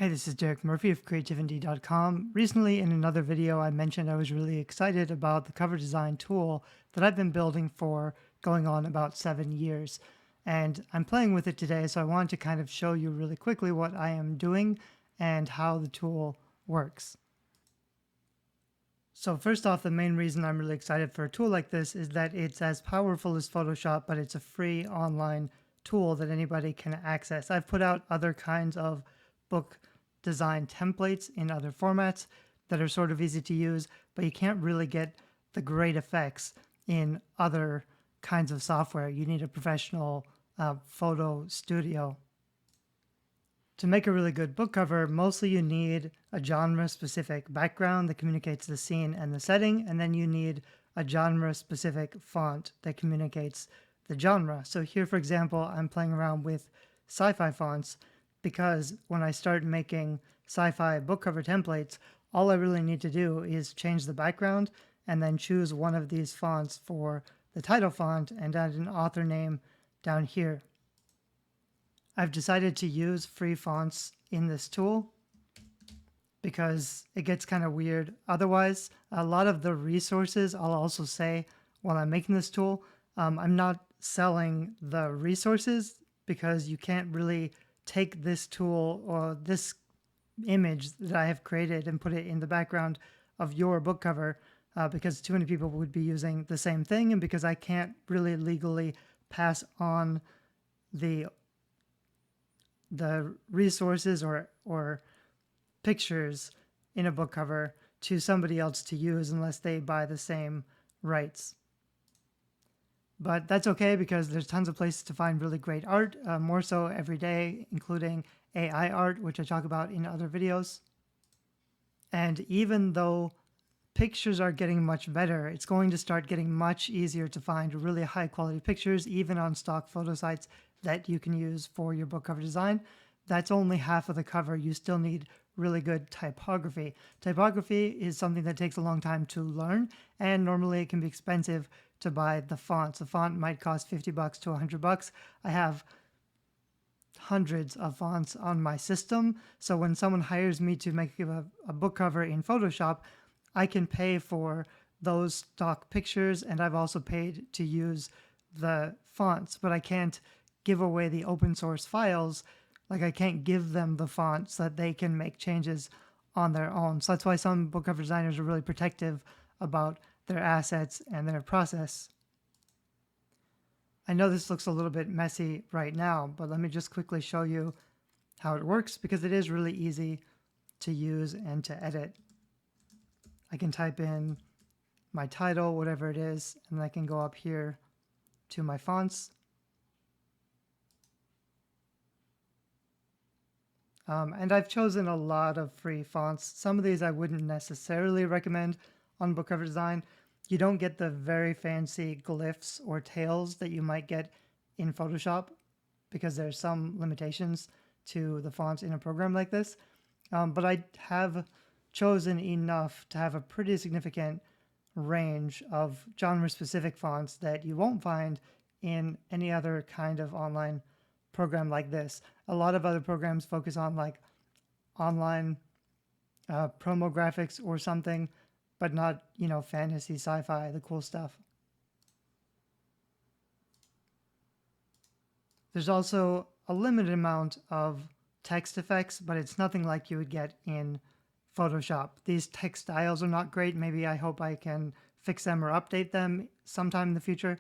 Hey, this is Derek Murphy of creativity.com. Recently, in another video, I mentioned I was really excited about the cover design tool that I've been building for going on about 7 years. And I'm playing with it today, so I wanted to kind of show you really quickly what I am doing and how the tool works. So first off, the main reason I'm really excited for a tool like this is that it's as powerful as Photoshop, but it's a free online tool that anybody can access. I've put out other kinds of book design templates in other formats that are sort of easy to use, but you can't really get the great effects in other kinds of software. You need a professional photo studio. To make a really good book cover, mostly you need a genre-specific background that communicates the scene and the setting, and then you need a genre-specific font that communicates the genre. So here, for example, I'm playing around with sci-fi fonts because when I start making sci-fi book cover templates, all I really need to do is change the background and then choose one of these fonts for the title font and add an author name down here. I've decided to use free fonts in this tool because it gets kind of weird otherwise. A lot of the resources, I'll also say while I'm making this tool, I'm not selling the resources because you can't really take this tool or this image that I have created and put it in the background of your book cover because too many people would be using the same thing, and because I can't really legally pass on the resources or pictures in a book cover to somebody else to use unless they buy the same rights. But that's okay because there's tons of places to find really great art, more so every day, including AI art, which I talk about in other videos. And even though pictures are getting much better, it's going to start getting much easier to find really high quality pictures, even on stock photo sites that you can use for your book cover design. That's only half of the cover. You still need really good typography. Typography is something that takes a long time to learn, and normally it can be expensive to buy the fonts. A font might cost $50 to $100. I have hundreds of fonts on my system, so when someone hires me to make a book cover in Photoshop, I can pay for those stock pictures, and I've also paid to use the fonts, but I can't give away the open source files. Like, I can't give them the font so that they can make changes on their own. So that's why some book cover designers are really protective about their assets and their process. I know this looks a little bit messy right now, but let me just quickly show you how it works because it is really easy to use and to edit. I can type in my title, whatever it is, and I can go up here to my fonts. And I've chosen a lot of free fonts. Some of these I wouldn't necessarily recommend on book cover design. You don't get the very fancy glyphs or tails that you might get in Photoshop because there's some limitations to the fonts in a program like this. But I have chosen enough to have a pretty significant range of genre-specific fonts that you won't find in any other kind of online program like this. A lot of other programs focus on like online promo graphics or something, but not, fantasy, sci-fi, the cool stuff. There's also a limited amount of text effects, but it's nothing like you would get in Photoshop. These text styles are not great. Maybe I hope I can fix them or update them sometime in the future.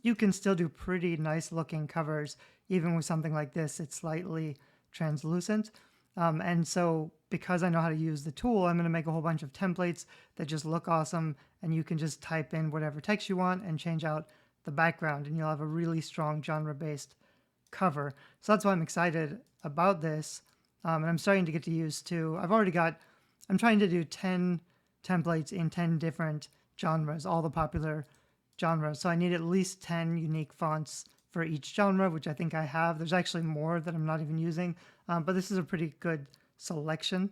You can still do pretty nice looking covers. Even with something like this, it's slightly translucent. And so because I know how to use the tool, I'm going to make a whole bunch of templates that just look awesome. And you can just type in whatever text you want and change out the background, and you'll have a really strong genre-based cover. So that's why I'm excited about this. And I'm starting to get to use too. I'm trying to do 10 templates in 10 different genres, all the popular genres. So I need at least 10 unique fonts for each genre, which I think I have. There's actually more that I'm not even using, but this is a pretty good selection.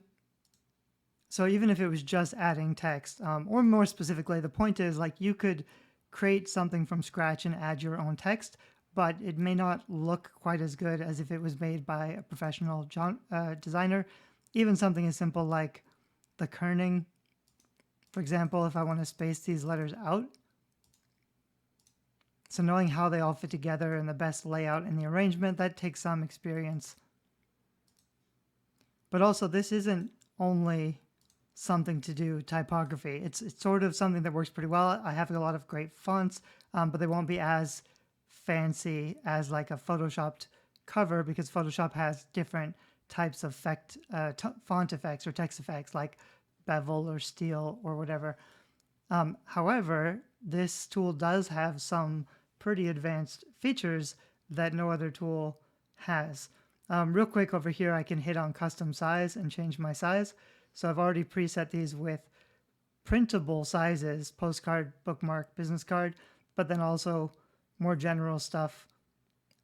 So even if it was just adding text, or more specifically, the point is, like, you could create something from scratch and add your own text, but it may not look quite as good as if it was made by a professional designer. Even something as simple like the kerning. For example, if I want to space these letters out. So knowing how they all fit together and the best layout and the arrangement, that takes some experience. But also, this isn't only something to do typography. It's sort of something that works pretty well. I have a lot of great fonts, but they won't be as fancy as like a photoshopped cover, because Photoshop has different types of font effects or text effects like bevel or steel or whatever. However, this tool does have some pretty advanced features that no other tool has. Real quick over here, I can hit on custom size and change my size. So I've already preset these with printable sizes, postcard, bookmark, business card, but then also more general stuff.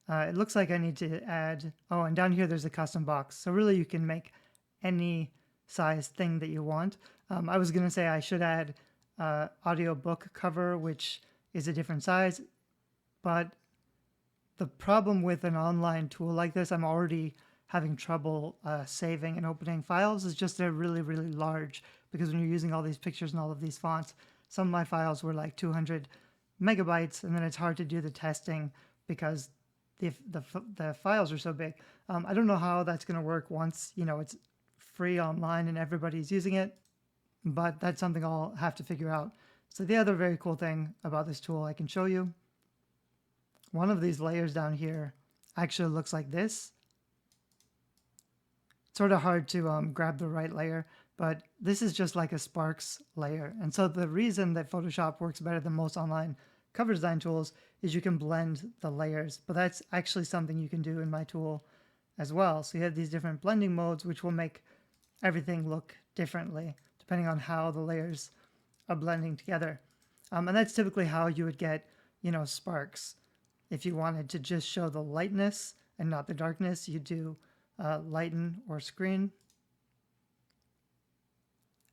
It looks like I need to add, oh, and down here there's a custom box. So really you can make any size thing that you want. I was going to say I should add audio book cover, which is a different size, but the problem with an online tool like this, I'm already having trouble saving and opening files, is just they're really, really large, because when you're using all these pictures and all of these fonts, some of my files were like 200 megabytes, and then it's hard to do the testing because the files are so big. I don't know how that's going to work once, it's free online and everybody's using it, but that's something I'll have to figure out. So the other very cool thing about this tool I can show you, one of these layers down here actually looks like this. It's sort of hard to grab the right layer, but this is just like a sparks layer. And so the reason that Photoshop works better than most online cover design tools is you can blend the layers, but that's actually something you can do in my tool as well. So you have these different blending modes, which will make everything look differently depending on how the layers are blending together. And that's typically how you would get, sparks. If you wanted to just show the lightness and not the darkness, you do lighten or screen.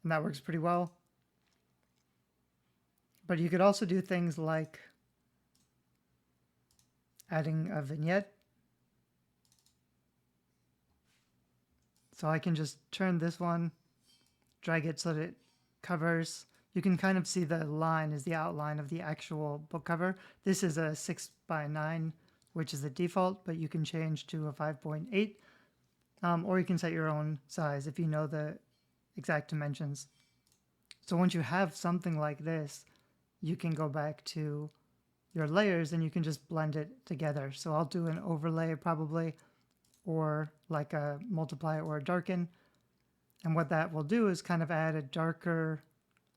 And that works pretty well. But you could also do things like adding a vignette. So I can just turn this one, drag it so that it covers. You can kind of see the line is the outline of the actual book cover. This is a 6:9, which is the default, but you can change to a 5.8, or you can set your own size if you know the exact dimensions. So once you have something like this, you can go back to your layers and you can just blend it together. So I'll do an overlay probably, or like a multiply or a darken. And what that will do is kind of add a darker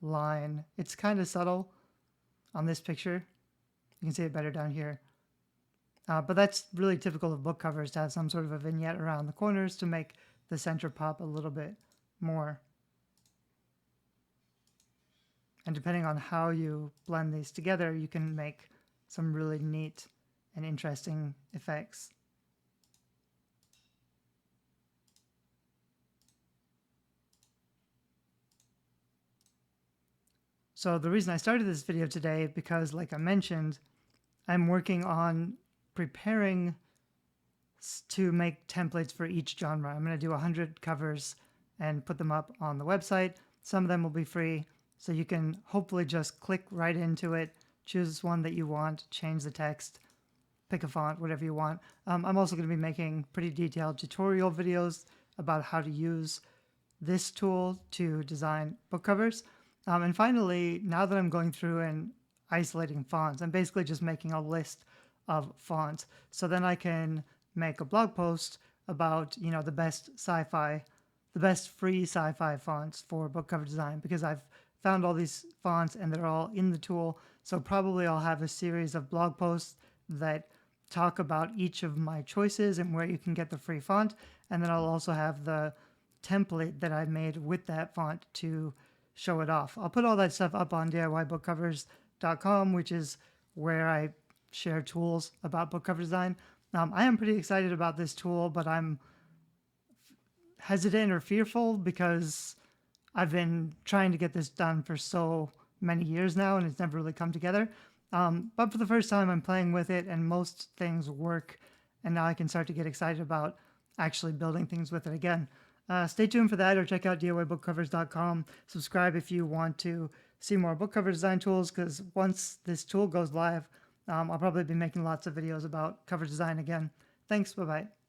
line. It's kind of subtle on this picture. You can see it better down here. But that's really typical of book covers, to have some sort of a vignette around the corners to make the center pop a little bit more. And depending on how you blend these together, you can make some really neat and interesting effects. So the reason I started this video today, because like I mentioned, I'm working on preparing to make templates for each genre. I'm going to do 100 covers and put them up on the website. Some of them will be free, so you can hopefully just click right into it, choose one that you want, change the text, pick a font, whatever you want. I'm also going to be making pretty detailed tutorial videos about how to use this tool to design book covers. And finally, now that I'm going through and isolating fonts, I'm basically just making a list of fonts. So then I can make a blog post about, the best free sci-fi fonts for book cover design, because I've found all these fonts and they're all in the tool. So probably I'll have a series of blog posts that talk about each of my choices and where you can get the free font. And then I'll also have the template that I made with that font to show it off. I'll put all that stuff up on DIYbookcovers.com, which is where I share tools about book cover design. I am pretty excited about this tool, but I'm hesitant or fearful because I've been trying to get this done for so many years now and it's never really come together. But for the first time, I'm playing with it, and most things work. And now I can start to get excited about actually building things with it again. Stay tuned for that, or check out DIYbookcovers.com. Subscribe if you want to see more book cover design tools, because once this tool goes live, I'll probably be making lots of videos about cover design again. Thanks. Bye bye.